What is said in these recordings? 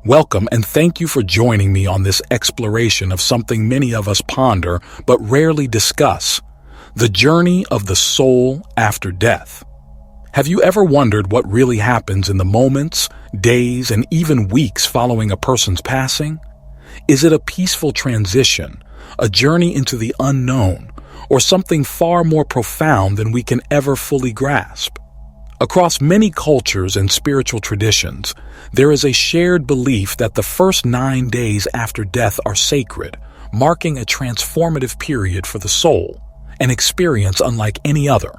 Welcome and thank you for joining me on this exploration of something many of us ponder but rarely discuss: the journey of the soul after death. Have you ever wondered what really happens in the moments, days, and even weeks following a person's passing? Is it a peaceful transition, a journey into the unknown, or something far more profound than we can ever fully grasp? Across many cultures and spiritual traditions, there is a shared belief that the first 9 days after death are sacred, marking a transformative period for the soul, an experience unlike any other.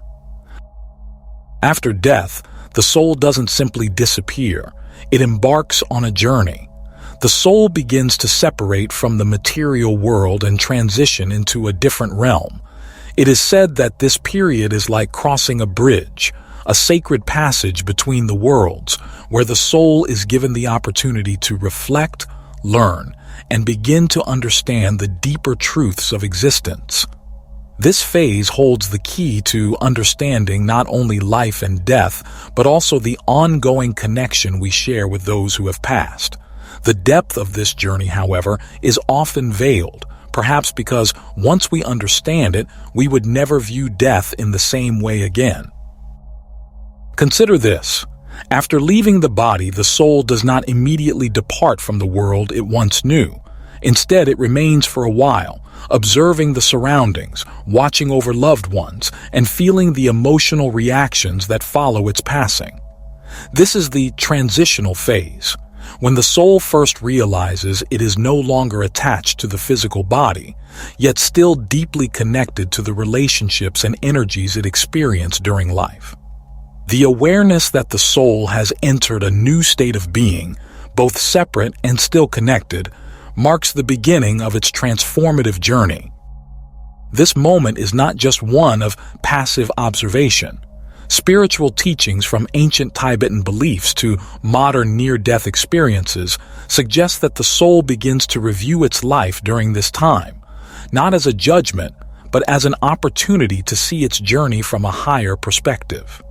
After death, the soul doesn't simply disappear, it embarks on a journey. The soul begins to separate from the material world and transition into a different realm. It is said that this period is like crossing a bridge, a sacred passage between the worlds, where the soul is given the opportunity to reflect, learn, and begin to understand the deeper truths of existence. This phase holds the key to understanding not only life and death, but also the ongoing connection we share with those who have passed. The depth of this journey, however, is often veiled, perhaps because once we understand it, we would never view death in the same way again. Consider this. After leaving the body, the soul does not immediately depart from the world it once knew. Instead, it remains for a while, observing the surroundings, watching over loved ones, and feeling the emotional reactions that follow its passing. This is the transitional phase, when the soul first realizes it is no longer attached to the physical body, yet still deeply connected to the relationships and energies it experienced during life. The awareness that the soul has entered a new state of being, both separate and still connected, marks the beginning of its transformative journey. This moment is not just one of passive observation. Spiritual teachings from ancient Tibetan beliefs to modern near-death experiences suggest that the soul begins to review its life during this time, not as a judgment, but as an opportunity to see its journey from a higher perspective.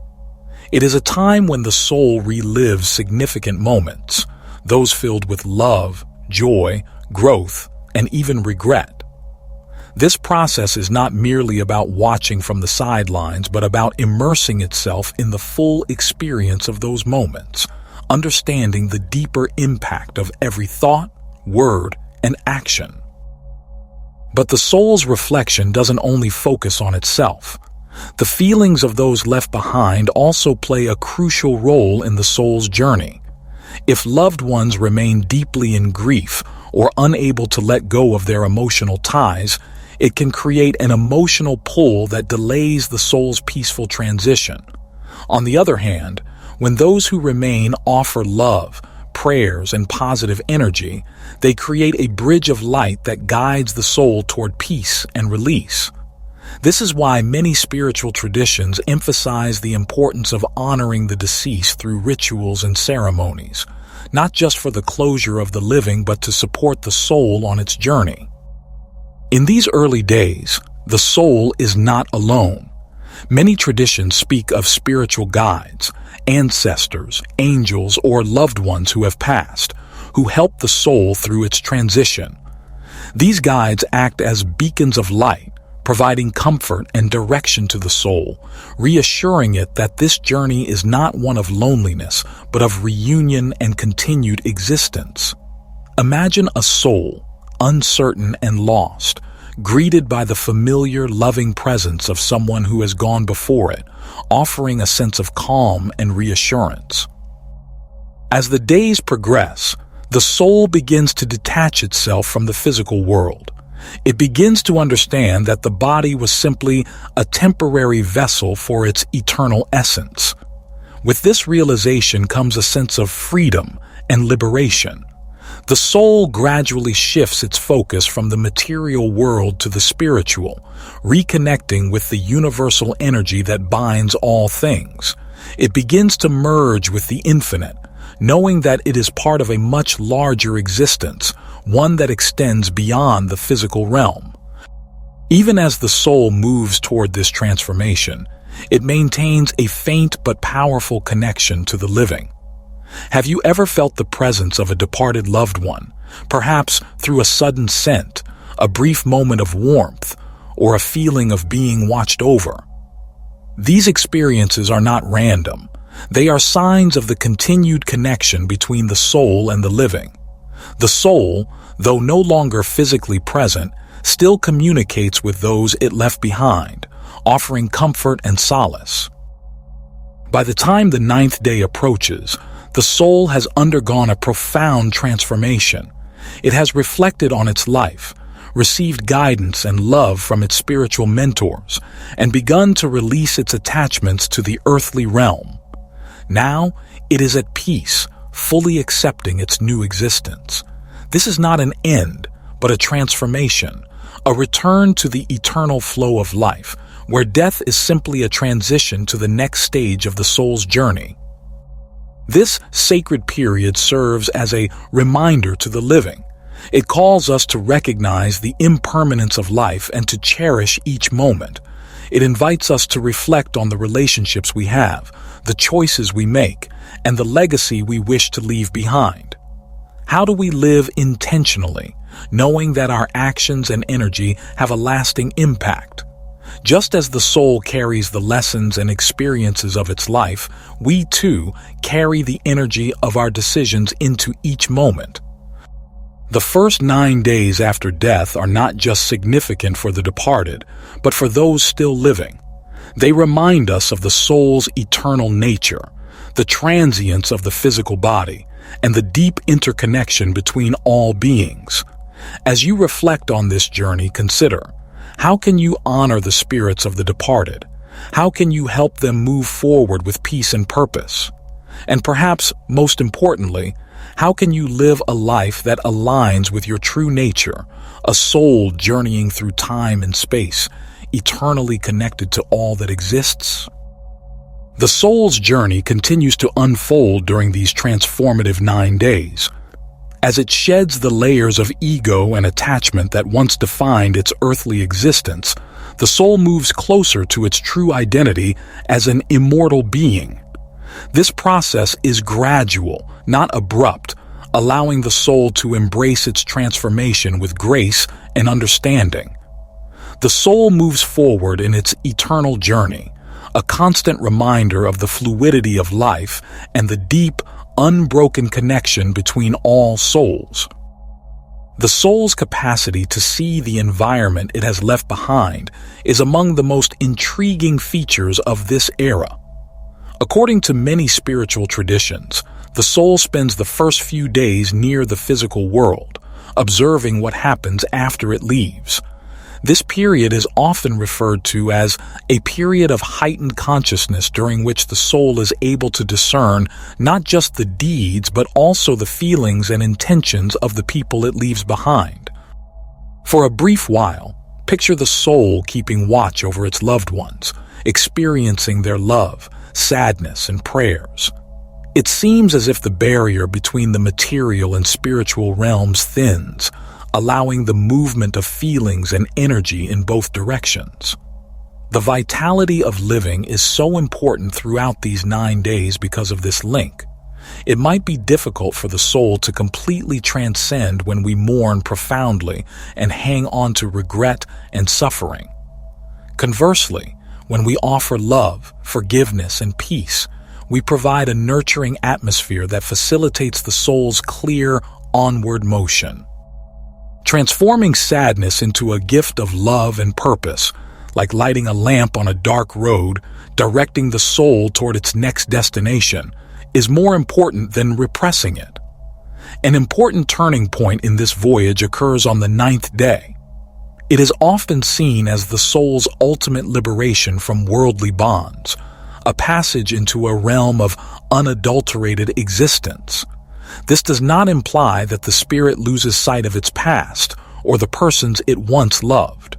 It is a time when the soul relives significant moments, those filled with love, joy, growth, and even regret. This process is not merely about watching from the sidelines, but about immersing itself in the full experience of those moments, understanding the deeper impact of every thought, word, and action. But the soul's reflection doesn't only focus on itself. The feelings of those left behind also play a crucial role in the soul's journey. If loved ones remain deeply in grief or unable to let go of their emotional ties, it can create an emotional pull that delays the soul's peaceful transition. On the other hand, when those who remain offer love, prayers, and positive energy, they create a bridge of light that guides the soul toward peace and release. This is why many spiritual traditions emphasize the importance of honoring the deceased through rituals and ceremonies, not just for the closure of the living, but to support the soul on its journey. In these early days, the soul is not alone. Many traditions speak of spiritual guides, ancestors, angels, or loved ones who have passed, who help the soul through its transition. These guides act as beacons of light, providing comfort and direction to the soul, reassuring it that this journey is not one of loneliness, but of reunion and continued existence. Imagine a soul, uncertain and lost, greeted by the familiar, loving presence of someone who has gone before it, offering a sense of calm and reassurance. As the days progress, the soul begins to detach itself from the physical world. It begins to understand that the body was simply a temporary vessel for its eternal essence. With this realization comes a sense of freedom and liberation. The soul gradually shifts its focus from the material world to the spiritual, reconnecting with the universal energy that binds all things. It begins to merge with the infinite, knowing that it is part of a much larger existence, one that extends beyond the physical realm. Even as the soul moves toward this transformation, it maintains a faint but powerful connection to the living. Have you ever felt the presence of a departed loved one, perhaps through a sudden scent, a brief moment of warmth, or a feeling of being watched over? These experiences are not random. They are signs of the continued connection between the soul and the living. The soul, though no longer physically present, still communicates with those it left behind, offering comfort and solace. By the time the 9th day approaches, the soul has undergone a profound transformation. It has reflected on its life, received guidance and love from its spiritual mentors, and begun to release its attachments to the earthly realm. Now, it is at peace, fully accepting its new existence. This is not an end, but a transformation, a return to the eternal flow of life, where death is simply a transition to the next stage of the soul's journey. This sacred period serves as a reminder to the living. It calls us to recognize the impermanence of life and to cherish each moment. It invites us to reflect on the relationships we have, the choices we make, and the legacy we wish to leave behind. How do we live intentionally, knowing that our actions and energy have a lasting impact? Just as the soul carries the lessons and experiences of its life, we too carry the energy of our decisions into each moment. The first 9 days after death are not just significant for the departed, but for those still living. They remind us of the soul's eternal nature, the transience of the physical body, and the deep interconnection between all beings. As you reflect on this journey, consider: how can you honor the spirits of the departed? How can you help them move forward with peace and purpose? And perhaps, most importantly, how can you live a life that aligns with your true nature, a soul journeying through time and space, eternally connected to all that exists? The soul's journey continues to unfold during these transformative 9 days. As it sheds the layers of ego and attachment that once defined its earthly existence, the soul moves closer to its true identity as an immortal being. This process is gradual, not abrupt, allowing the soul to embrace its transformation with grace and understanding. The soul moves forward in its eternal journey, a constant reminder of the fluidity of life and the deep, unbroken connection between all souls. The soul's capacity to see the environment it has left behind is among the most intriguing features of this era. According to many spiritual traditions, the soul spends the first few days near the physical world, observing what happens after it leaves. This period is often referred to as a period of heightened consciousness during which the soul is able to discern not just the deeds but also the feelings and intentions of the people it leaves behind. For a brief while, picture the soul keeping watch over its loved ones, experiencing their love, sadness, and prayers. It seems as if the barrier between the material and spiritual realms thins, allowing the movement of feelings and energy in both directions. The vitality of living is so important throughout these 9 days because of this link. It might be difficult for the soul to completely transcend when we mourn profoundly and hang on to regret and suffering. Conversely, when we offer love, forgiveness, and peace, we provide a nurturing atmosphere that facilitates the soul's clear, onward motion. Transforming sadness into a gift of love and purpose, like lighting a lamp on a dark road, directing the soul toward its next destination, is more important than repressing it. An important turning point in this voyage occurs on the 9th day. It is often seen as the soul's ultimate liberation from worldly bonds, a passage into a realm of unadulterated existence. This does not imply that the spirit loses sight of its past or the persons it once loved.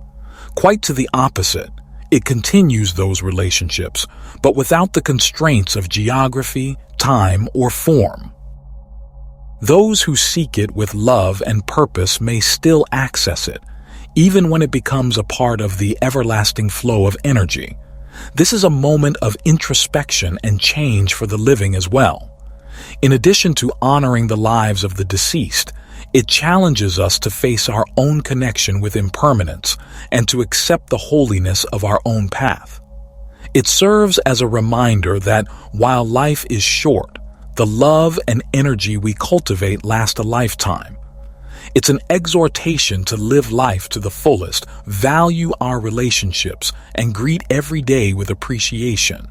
Quite to the opposite, it continues those relationships, but without the constraints of geography, time, or form. Those who seek it with love and purpose may still access it, even when it becomes a part of the everlasting flow of energy. This is a moment of introspection and change for the living as well. In addition to honoring the lives of the deceased, it challenges us to face our own connection with impermanence and to accept the holiness of our own path. It serves as a reminder that while life is short, the love and energy we cultivate last a lifetime. It's an exhortation to live life to the fullest, value our relationships, and greet every day with appreciation.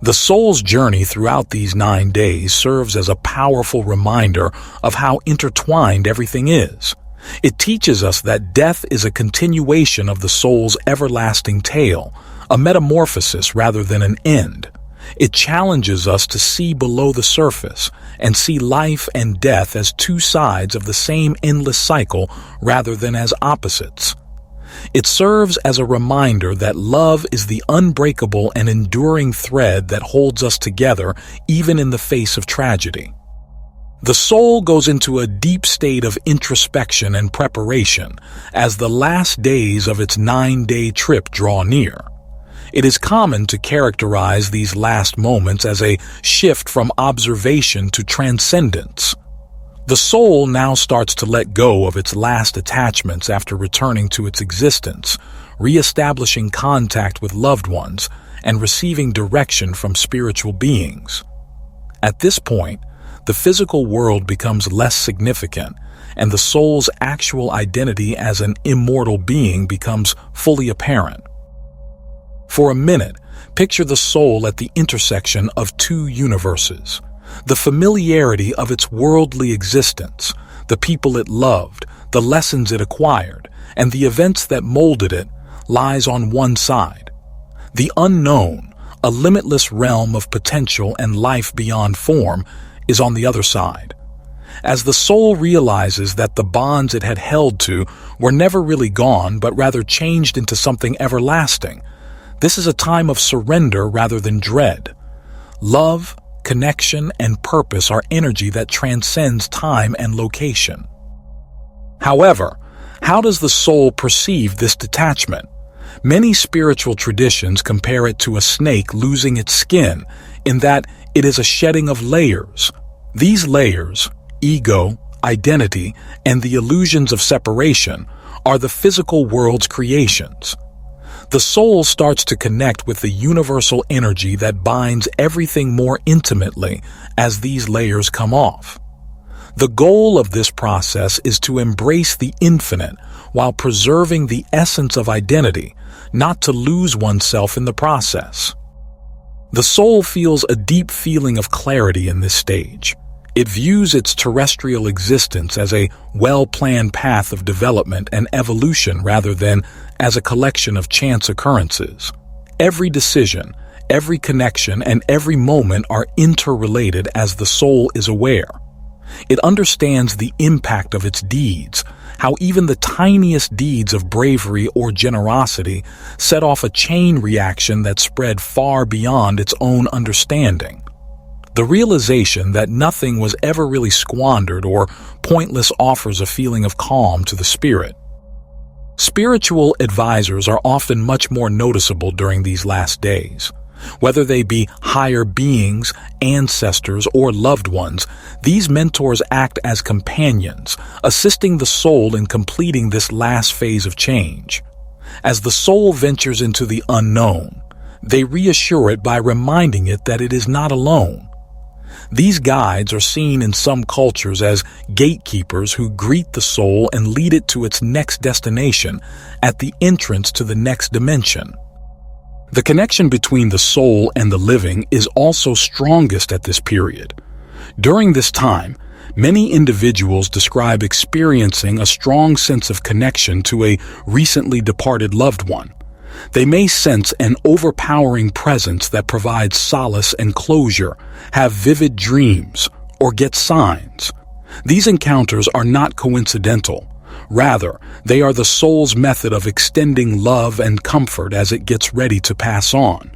The soul's journey throughout these 9 days serves as a powerful reminder of how intertwined everything is. It teaches us that death is a continuation of the soul's everlasting tale, a metamorphosis rather than an end. It challenges us to see below the surface and see life and death as two sides of the same endless cycle rather than as opposites. It serves as a reminder that love is the unbreakable and enduring thread that holds us together even in the face of tragedy. The soul goes into a deep state of introspection and preparation as the last days of its 9-day trip draw near. It is common to characterize these last moments as a shift from observation to transcendence. The soul now starts to let go of its last attachments after returning to its existence, re-establishing contact with loved ones and receiving direction from spiritual beings. At this point, the physical world becomes less significant, and the soul's actual identity as an immortal being becomes fully apparent. For a minute, picture the soul at the intersection of two universes. The familiarity of its worldly existence, the people it loved, the lessons it acquired, and the events that molded it, lies on one side. The unknown, a limitless realm of potential and life beyond form, is on the other side. As the soul realizes that the bonds it had held to were never really gone but rather changed into something everlasting, this is a time of surrender rather than dread. Love, connection, and purpose are energy that transcends time and location. However, how does the soul perceive this detachment? Many spiritual traditions compare it to a snake losing its skin, in that it is a shedding of layers. These layers, ego, identity, and the illusions of separation, are the physical world's creations. The soul starts to connect with the universal energy that binds everything more intimately as these layers come off. The goal of this process is to embrace the infinite while preserving the essence of identity, not to lose oneself in the process. The soul feels a deep feeling of clarity in this stage. It views its terrestrial existence as a well-planned path of development and evolution rather than as a collection of chance occurrences. Every decision, every connection, and every moment are interrelated as the soul is aware. It understands the impact of its deeds, how even the tiniest deeds of bravery or generosity set off a chain reaction that spread far beyond its own understanding. The realization that nothing was ever really squandered or pointless offers a feeling of calm to the spirit. Spiritual advisors are often much more noticeable during these last days. Whether they be higher beings, ancestors, or loved ones, these mentors act as companions, assisting the soul in completing this last phase of change. As the soul ventures into the unknown, they reassure it by reminding it that it is not alone. These guides are seen in some cultures as gatekeepers who greet the soul and lead it to its next destination, at the entrance to the next dimension. The connection between the soul and the living is also strongest at this period. During this time, many individuals describe experiencing a strong sense of connection to a recently departed loved one. They may sense an overpowering presence that provides solace and closure, have vivid dreams, or get signs. These encounters are not coincidental. Rather, they are the soul's method of extending love and comfort as it gets ready to pass on.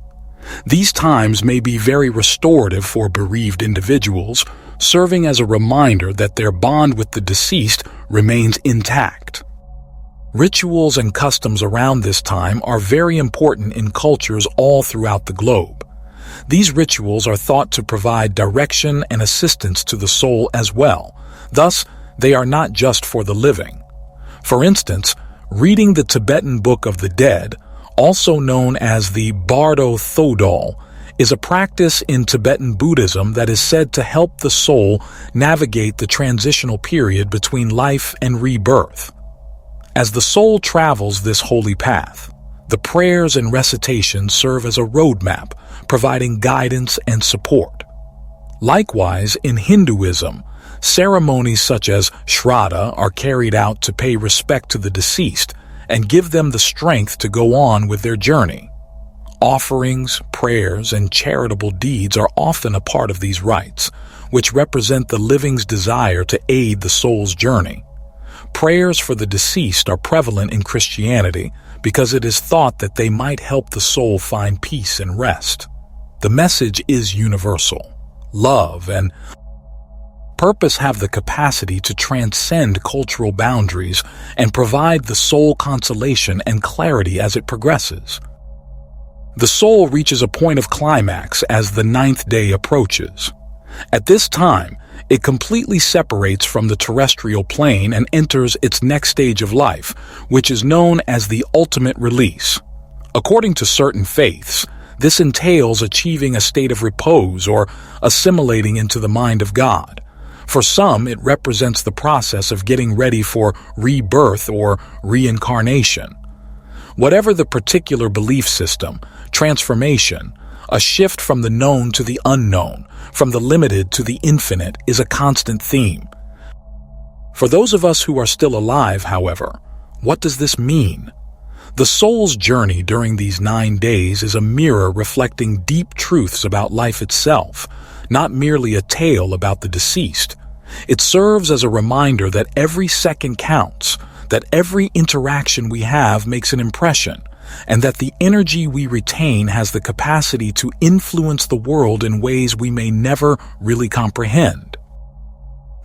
These times may be very restorative for bereaved individuals, serving as a reminder that their bond with the deceased remains intact. Rituals and customs around this time are very important in cultures all throughout the globe. These rituals are thought to provide direction and assistance to the soul as well. Thus, they are not just for the living. For instance, reading the Tibetan Book of the Dead, also known as the Bardo Thodol, is a practice in Tibetan Buddhism that is said to help the soul navigate the transitional period between life and rebirth. As the soul travels this holy path, the prayers and recitations serve as a roadmap, providing guidance and support. Likewise, in Hinduism, ceremonies such as Shraddha are carried out to pay respect to the deceased and give them the strength to go on with their journey. Offerings, prayers, and charitable deeds are often a part of these rites, which represent the living's desire to aid the soul's journey. Prayers for the deceased are prevalent in Christianity because it is thought that they might help the soul find peace and rest. The message is universal. Love and purpose have the capacity to transcend cultural boundaries and provide the soul consolation and clarity as it progresses. The soul reaches a point of climax as the 9th day approaches. At this time, it completely separates from the terrestrial plane and enters its next stage of life, which is known as the ultimate release. According to certain faiths, this entails achieving a state of repose or assimilating into the mind of God. For some, it represents the process of getting ready for rebirth or reincarnation. Whatever the particular belief system, transformation, a shift from the known to the unknown, from the limited to the infinite, is a constant theme. For those of us who are still alive, however, what does this mean? The soul's journey during these 9 days is a mirror reflecting deep truths about life itself, not merely a tale about the deceased. It serves as a reminder that every second counts, that every interaction we have makes an impression, and that the energy we retain has the capacity to influence the world in ways we may never really comprehend.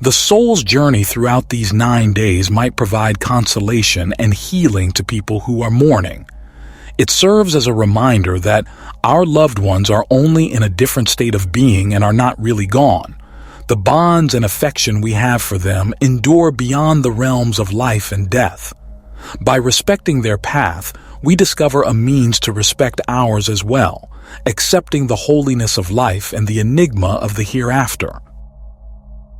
The soul's journey throughout these 9 days might provide consolation and healing to people who are mourning. It serves as a reminder that our loved ones are only in a different state of being and are not really gone. The bonds and affection we have for them endure beyond the realms of life and death. By respecting their path, we discover a means to respect ours as well, accepting the holiness of life and the enigma of the hereafter.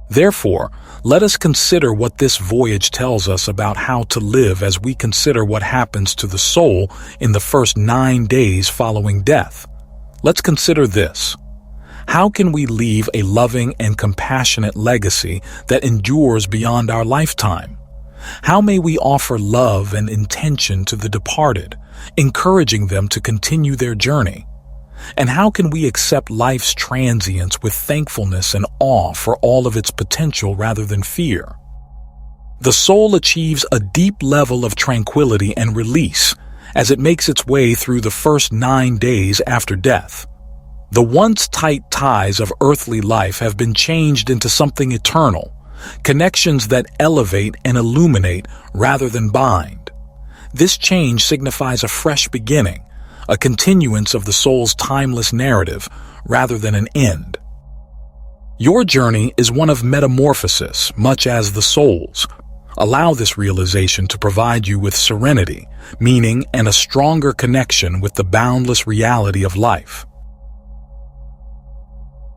Therefore, let us consider what this voyage tells us about how to live as we consider what happens to the soul in the first 9 days following death. Let's consider this. How can we leave a loving and compassionate legacy that endures beyond our lifetime? How may we offer love and intention to the departed, encouraging them to continue their journey? And how can we accept life's transience with thankfulness and awe for all of its potential rather than fear? The soul achieves a deep level of tranquility and release as it makes its way through the first 9 days after death. The once tight ties of earthly life have been changed into something eternal, connections that elevate and illuminate rather than bind. This change signifies a fresh beginning, a continuance of the soul's timeless narrative rather than an end. Your journey is one of metamorphosis, much as the soul's. Allow this realization to provide you with serenity, meaning, and a stronger connection with the boundless reality of life.